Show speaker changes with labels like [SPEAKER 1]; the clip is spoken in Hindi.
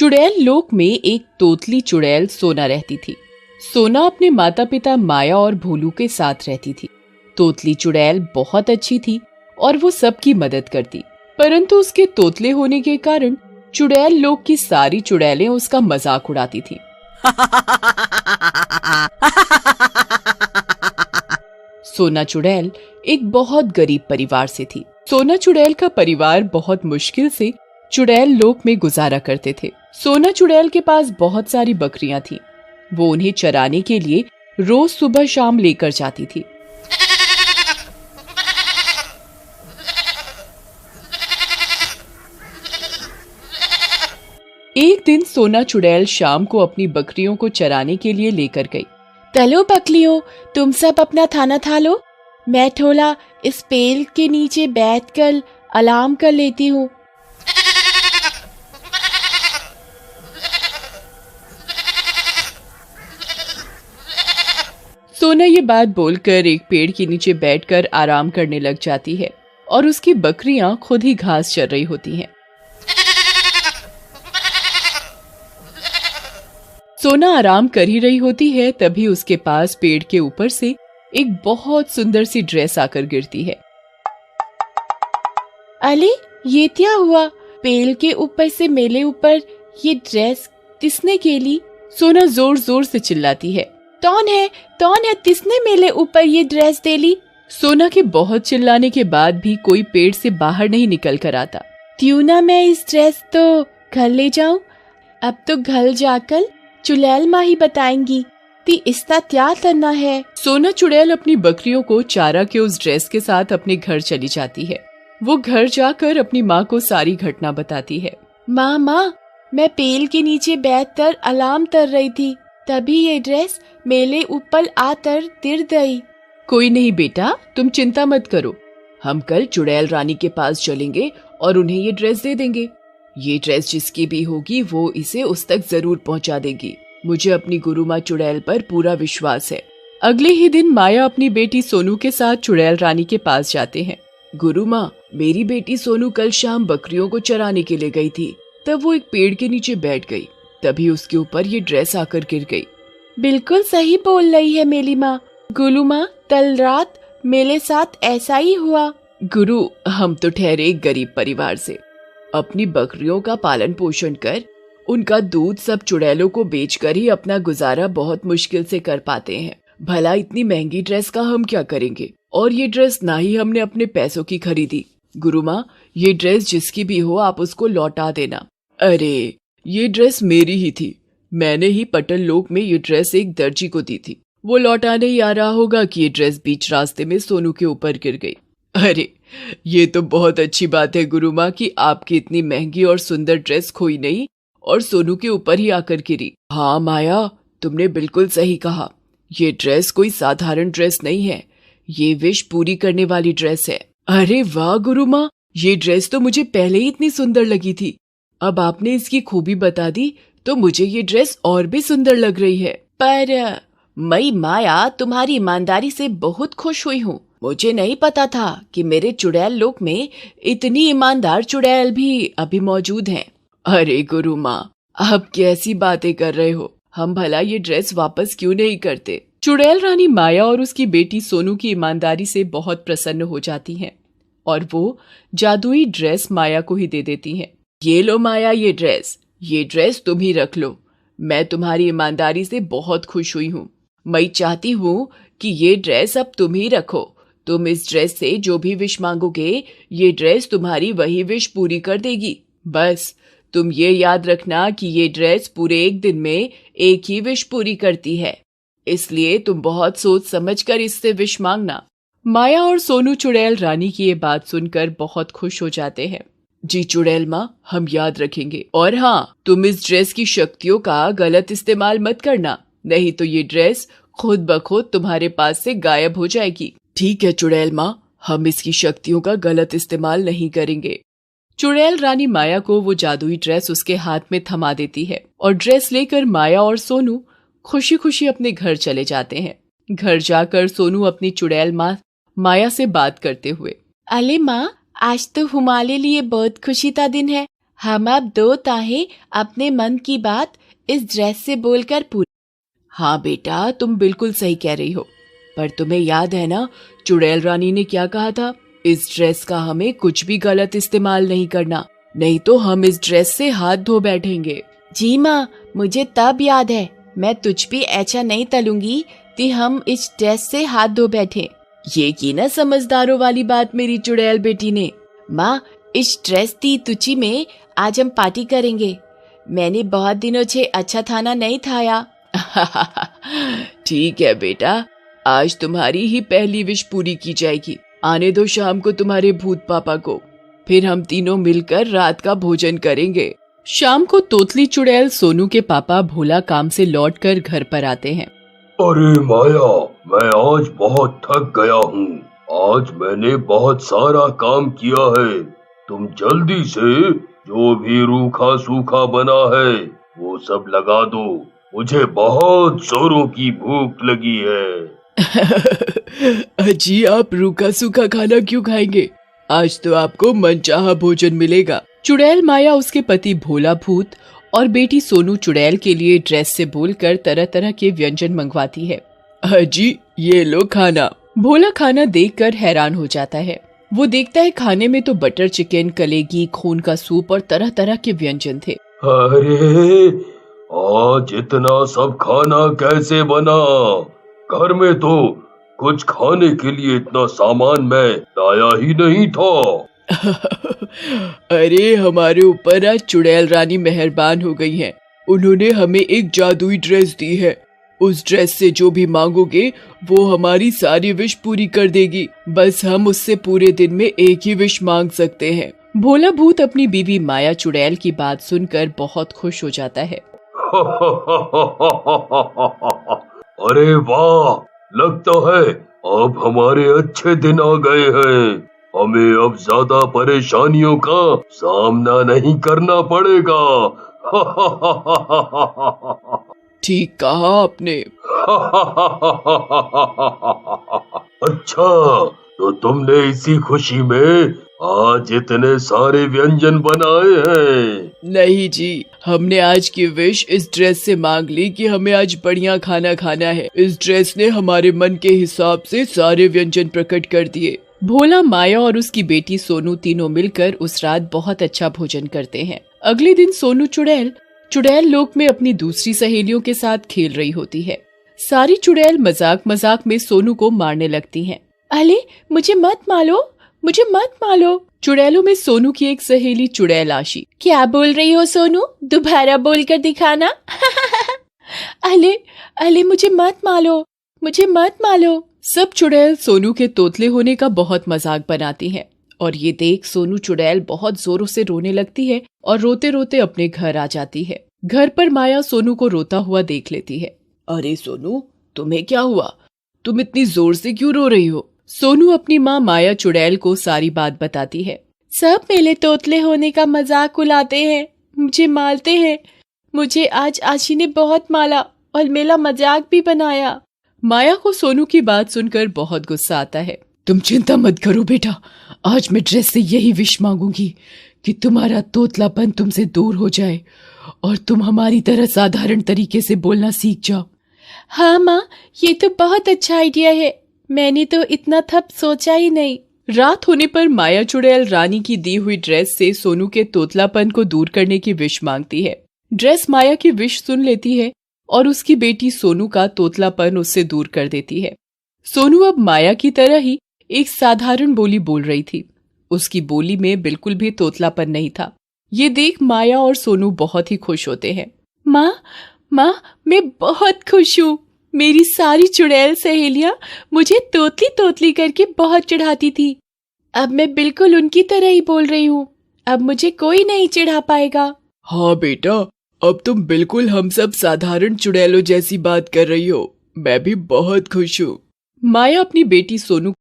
[SPEAKER 1] चुड़ैल लोक में एक तोतली चुड़ैल सोना रहती थी। सोना अपने माता पिता माया और भोलू के साथ रहती थी। तोतली चुड़ैल बहुत अच्छी थी और वो सबकी मदद करती, परंतु उसके तोतले होने के कारण चुड़ैल लोक की सारी चुड़ैलें उसका मजाक उड़ाती थीं। सोना चुड़ैल एक बहुत गरीब परिवार से थी। सोना चुड़ैल का परिवार बहुत मुश्किल से चुड़ैल लोक में गुजारा करते थे। सोना चुड़ैल के पास बहुत सारी बकरियां थीं। वो उन्हें चराने के लिए रोज सुबह शाम लेकर जाती थी। एक दिन सोना चुड़ैल शाम को अपनी बकरियों को चराने के लिए लेकर गई।
[SPEAKER 2] चलो बकलियों, तुम सब अपना खाना खा लो, मैं थोड़ा इस पेड़ के नीचे बैठकर आराम कर लेती हूँ।
[SPEAKER 1] सोना ये बात बोलकर एक पेड़ के नीचे बैठकर आराम करने लग जाती है और उसकी बकरियां खुद ही घास चर रही होती हैं। सोना आराम कर ही रही होती है, तभी उसके पास पेड़ के ऊपर से एक बहुत सुंदर सी ड्रेस आकर गिरती है।
[SPEAKER 2] अरे ये क्या हुआ? पेड़ के ऊपर से मेरे ऊपर ये ड्रेस किसने खेली?
[SPEAKER 1] सोना जोर जोर से चिल्लाती है।
[SPEAKER 2] कौन है किसने मेरे ऊपर ये ड्रेस डेली?
[SPEAKER 1] सोना के बहुत चिल्लाने के बाद भी कोई पेड़ से बाहर नहीं निकल कर आता।
[SPEAKER 2] क्यों ना मैं इस ड्रेस तो घर ले जाऊं? अब तो घर जाकर चुड़ैल माँ ही बताएंगी कि इसका क्या करना है।
[SPEAKER 1] सोना चुड़ैल अपनी बकरियों को चारा के उस ड्रेस के साथ अपने घर चली जाती है। वो घर जाकर अपनी माँ को सारी घटना बताती है।
[SPEAKER 2] माँ, मैं पेड़ के नीचे बैठकर आराम कर रही थी, तभी ये ड्रेस मेरे ऊपर आकर गिर गई।
[SPEAKER 1] कोई नहीं बेटा, तुम चिंता मत करो, हम कल चुड़ैल रानी के पास चलेंगे और उन्हें ये ड्रेस दे देंगे। ये ड्रेस जिसकी भी होगी वो इसे उस तक जरूर पहुंचा देगी। मुझे अपनी गुरु माँ चुड़ैल पर पूरा विश्वास है। अगले ही दिन माया अपनी बेटी सोनू के साथ चुड़ैल रानी के पास जाते हैं। गुरु माँ, मेरी बेटी सोनू कल शाम बकरियों को चराने के लिए गई थी, तब वो एक पेड़ के नीचे बैठ गई, तभी उसके ऊपर ये ड्रेस आकर गिर गई।
[SPEAKER 2] बिल्कुल सही बोल रही है मेरी माँ। गुरु माँ, कल रात मेरे साथ ऐसा ही हुआ।
[SPEAKER 1] गुरु, हम तो ठहरे एक गरीब परिवार से, अपनी बकरियों का पालन पोषण कर उनका दूध सब चुड़ैलों को बेचकर ही अपना गुजारा बहुत मुश्किल से कर पाते हैं। भला इतनी महंगी ड्रेस का हम क्या करेंगे? और ये ड्रेस ना ही हमने अपने पैसों की खरीदी। गुरु माँ, ये ड्रेस जिसकी भी हो आप उसको लौटा देना। अरे, ये ड्रेस मेरी ही थी, मैंने ही पटल लोक में ये ड्रेस एक दर्जी को दी थी। वो लौटाने ही आ रहा होगा कि ये ड्रेस बीच रास्ते में सोनू के ऊपर गिर गई। अरे, ये तो बहुत अच्छी बात है गुरु माँ कि आपकी इतनी महंगी और सुंदर ड्रेस खोई नहीं और सोनू के ऊपर ही आकर गिरी। हाँ माया, तुमने बिल्कुल सही कहा, ये ड्रेस कोई साधारण ड्रेस नहीं है, ये विश पूरी करने वाली ड्रेस है। अरे वाह गुरु माँ, ये ड्रेस तो मुझे पहले ही इतनी सुंदर लगी थी, अब आपने इसकी खूबी बता दी तो मुझे ये ड्रेस और भी सुंदर लग रही है।
[SPEAKER 2] पर मैं माया तुम्हारी ईमानदारी से बहुत खुश हुई हूँ। मुझे नहीं पता था कि मेरे चुड़ैल लोक में इतनी ईमानदार चुड़ैल भी अभी मौजूद हैं।
[SPEAKER 1] अरे गुरु माँ, आप कैसी बातें कर रहे हो? हम भला ये ड्रेस वापस क्यों नहीं करते? चुड़ैल रानी माया और उसकी बेटी सोनू की ईमानदारी से बहुत प्रसन्न हो जाती हैं और वो जादुई ड्रेस माया को ही दे देती हैं। ये लो माया, ये ड्रेस तुम ही रख लो। मैं तुम्हारी ईमानदारी से बहुत खुश हुई हूँ। मैं चाहती हूँ कि ये ड्रेस अब तुम ही रखो। तुम इस ड्रेस से जो भी विश मांगोगे, ये ड्रेस तुम्हारी वही विश पूरी कर देगी। बस तुम ये याद रखना कि ये ड्रेस पूरे एक दिन में एक ही विश पूरी करती है, इसलिए तुम बहुत सोच समझकर इससे विश मांगना। माया और सोनू चुड़ैल रानी की ये बात सुनकर बहुत खुश हो जाते हैं। जी चुड़ैल माँ, हम याद रखेंगे। और हाँ, तुम इस ड्रेस की शक्तियों का गलत इस्तेमाल मत करना, नहीं तो ये ड्रेस खुद ब खुद तुम्हारे पास से गायब हो जाएगी। ठीक है चुड़ैल माँ, हम इसकी शक्तियों का गलत इस्तेमाल नहीं करेंगे। चुड़ैल रानी माया को वो जादुई ड्रेस उसके हाथ में थमा देती है और ड्रेस लेकर माया और सोनू खुशी खुशी अपने घर चले जाते हैं। घर जाकर सोनू अपनी चुड़ैल माँ माया से बात करते हुए,
[SPEAKER 2] अरे माँ, आज तो हमारे लिए बहुत खुशी का दिन है। हम अब दो ताहे अपने मन की बात इस ड्रेस से बोलकर पूरी।
[SPEAKER 1] हाँ बेटा, तुम बिल्कुल सही कह रही हो, पर तुम्हें याद है ना चुड़ैल रानी ने क्या कहा था? इस ड्रेस का हमें कुछ भी गलत इस्तेमाल नहीं करना, नहीं तो हम इस ड्रेस से हाथ धो बैठेंगे।
[SPEAKER 2] जी माँ, मुझे तब याद है, मैं तुझ भी ऐसा नहीं तलूंगी कि हम इस ड्रेस से हाथ धो बैठे।
[SPEAKER 1] ये की ना समझदारों वाली बात मेरी चुड़ैल बेटी ने।
[SPEAKER 2] माँ, इस ड्रेस दी तुची में आज हम पार्टी करेंगे। मैंने बहुत दिनों से अच्छा खाना नहीं खाया।
[SPEAKER 1] ठीक है बेटा, आज तुम्हारी ही पहली विश पूरी की जाएगी। आने दो शाम को तुम्हारे भूत पापा को, फिर हम तीनों मिलकर रात का भोजन करेंगे। शाम को तोतली चुड़ैल सोनू के पापा भोला काम से लौटकर घर पर आते हैं।
[SPEAKER 3] अरे माया, मैं आज बहुत थक गया हूँ। आज मैंने बहुत सारा काम किया है। तुम जल्दी से जो भी रूखा सूखा बना है वो सब लगा दो। मुझे बहुत जोरों की भूख लगी है।
[SPEAKER 1] अजी, आप रूखा सूखा खाना क्यों खाएंगे? आज तो आपको मनचाहा भोजन मिलेगा। चुड़ैल माया उसके पति भोला भूत और बेटी सोनू चुड़ैल के लिए ड्रेस से बोलकर तरह तरह के व्यंजन मंगवाती है। अजी, ये लो खाना। भोला खाना देखकर हैरान हो जाता है। वो देखता है खाने में तो बटर चिकन, कलेगी, खून का सूप और तरह तरह के व्यंजन थे।
[SPEAKER 3] अरे, आज इतना सब खाना कैसे बना? घर में तो कुछ खाने के लिए इतना सामान मैं लाया ही नहीं था।
[SPEAKER 1] अरे, हमारे ऊपर आज चुड़ैल रानी मेहरबान हो गई हैं। उन्होंने हमें एक जादुई ड्रेस दी है। उस ड्रेस से जो भी मांगोगे वो हमारी सारी विश पूरी कर देगी। बस हम उससे पूरे दिन में एक ही विश मांग सकते हैं। भोला भूत अपनी बीवी माया चुड़ैल की बात सुनकर बहुत खुश हो जाता है।
[SPEAKER 3] अरे वाह, लगता है अब हमारे अच्छे दिन आ गए हैं। हमें अब ज्यादा परेशानियों का सामना नहीं करना पड़ेगा।
[SPEAKER 1] ठीक कहा आपने।
[SPEAKER 3] अच्छा, तो तुमने इसी खुशी में आज इतने सारे व्यंजन बनाए हैं?
[SPEAKER 1] नहीं जी, हमने आज की विश इस ड्रेस से मांग ली कि हमें आज बढ़िया खाना खाना है। इस ड्रेस ने हमारे मन के हिसाब से सारे व्यंजन प्रकट कर दिए। भोला, माया और उसकी बेटी सोनू तीनों मिलकर उस रात बहुत अच्छा भोजन करते हैं। अगले दिन सोनू चुड़ैल लोक में अपनी दूसरी सहेलियों के साथ खेल रही होती है। सारी चुड़ैल मजाक मजाक में सोनू को मारने लगती हैं।
[SPEAKER 2] अले, मुझे मत मारो।
[SPEAKER 1] चुड़ैलों में सोनू की एक सहेली चुड़ैल आशी।
[SPEAKER 2] क्या बोल रही हो सोनू? दोबारा बोल कर दिखाना। अले, मुझे मत मारो।
[SPEAKER 1] सब चुड़ैल सोनू के तोतले होने का बहुत मजाक बनाती हैं और ये देख सोनू चुड़ैल बहुत जोरों से रोने लगती है और रोते रोते अपने घर आ जाती है। घर पर माया सोनू को रोता हुआ देख लेती है। अरे सोनू, तुम्हें क्या हुआ? तुम इतनी जोर से क्यों रो रही हो? सोनू अपनी माँ माया चुड़ैल को सारी बात बताती है।
[SPEAKER 2] सब मेरे तोतले होने का मजाक उड़ाते हैं, मुझे मारते हैं। मुझे आज आशी ने बहुत मारा और मेरा मजाक भी बनाया।
[SPEAKER 1] माया को सोनू की बात सुनकर बहुत गुस्सा आता है। तुम चिंता मत करो बेटा, आज मैं ड्रेस से यही विश मांगूंगी कि तुम्हारा तोतलापन तुमसे दूर हो जाए और तुम हमारी तरह साधारण तरीके से बोलना सीख जाओ।
[SPEAKER 2] हाँ माँ, ये तो बहुत अच्छा आइडिया है। मैंने तो इतना थप सोचा ही नहीं।
[SPEAKER 1] रात होने पर माया चुड़ैल रानी की दी हुई ड्रेस से सोनू के तोतलापन को दूर करने की विश मांगती है। ड्रेस माया की विश सुन लेती है और उसकी बेटी सोनू का तोतलापन उससे दूर कर देती है। सोनू अब माया की तरह ही एक साधारण बोली बोल रही थी। उसकी बोली में बिल्कुल भी तोतलापन नहीं था। ये देख माया और सोनू बहुत ही खुश होते हैं।
[SPEAKER 2] माँ, मैं बहुत खुश हूँ। मेरी सारी चुड़ैल सहेलियाँ मुझे तोतली करके बहुत चिढ़ाती थी। अब मैं बिल्कुल उनकी तरह ही बोल रही हूँ। अब मुझे कोई नहीं चिढ़ा पाएगा।
[SPEAKER 1] हाँ बेटा, अब तुम बिल्कुल हम सब साधारण चुड़ैलों जैसी बात कर रही हो। मैं भी बहुत खुश हूँ। माया अपनी बेटी सोनू